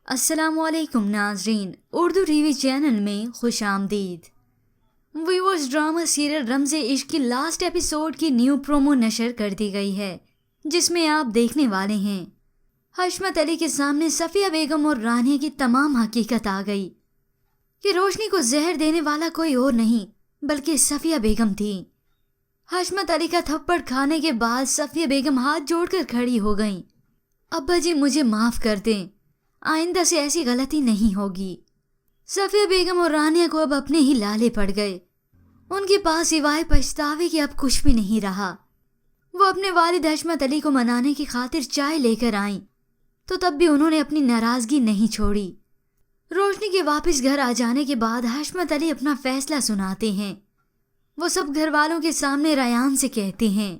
अस्सलाम वालेकुम नाजरीन, उर्दू टीवी चैनल में खुश आमदीद। व्यूअर्स, ड्रामा सीरियल रमज़े इश्क की लास्ट एपिसोड की न्यू प्रोमो नशर कर दी गई है, जिसमें आप देखने वाले हैं हशमत अली के सामने सफ़िया बेगम और रानिया की तमाम हकीकत आ गई कि रोशनी को जहर देने वाला कोई और नहीं बल्कि सफ़िया बेगम थी। हशमत अली का थप्पड़ खाने के बाद सफ़िया बेगम हाथ जोड़कर खड़ी हो गईं। अब्बा जी, मुझे माफ़ कर दें, आइंदा से ऐसी गलती नहीं होगी। सफ़िया बेगम और रानिया को अब अपने ही लाले पड़ गए। उनके पास सिवाय पछतावे के अब कुछ भी नहीं रहा। वो अपने वालिद हशमत अली को मनाने की खातिर चाय लेकर आईं, तो तब भी उन्होंने अपनी नाराज़गी नहीं छोड़ी। रोशनी के वापस घर आ जाने के बाद हशमत अली अपना फैसला सुनाते हैं। वो सब घर वालों के सामने रयान से कहते हैं,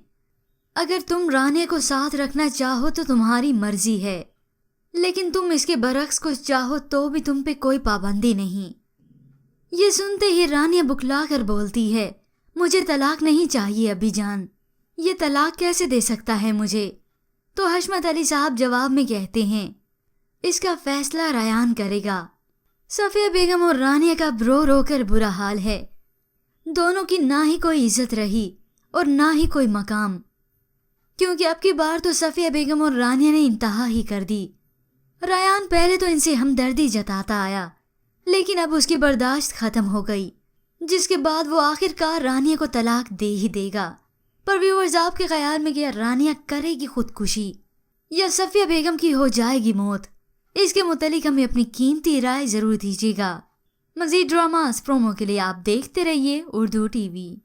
अगर तुम रानिया को साथ रखना चाहो तो तुम्हारी मर्जी है, लेकिन तुम इसके बरक्स कुछ चाहो तो भी तुम पे कोई पाबंदी नहीं। ये सुनते ही रानिया बुखला कर बोलती है, मुझे तलाक नहीं चाहिए अभी जान, ये तलाक कैसे दे सकता है मुझे। तो हशमत अली साहब जवाब में कहते हैं, इसका फैसला रयान करेगा। सफ़िया बेगम और रानिया का रो रो कर बुरा हाल है। दोनों की ना ही कोई इज्जत रही और ना ही कोई मकाम, क्योंकि अब की बार तो सफ़िया बेगम और रानिया ने इंतहा ही कर दी। रयान पहले तो इनसे हमदर्दी जताता आया, लेकिन अब उसकी बर्दाश्त खत्म हो गई, जिसके बाद वो आखिरकार रानिया को तलाक दे ही देगा। पर व्यूअर्स, आपके ख्याल में क्या रानिया करेगी खुदकुशी या सफ़िया बेगम की हो जाएगी मौत? इसके मुतालिक हमें अपनी कीमती राय ज़रूर दीजिएगा। मज़ीद ड्रामास प्रोमो के लिए आप देखते रहिए उर्दू टीवी।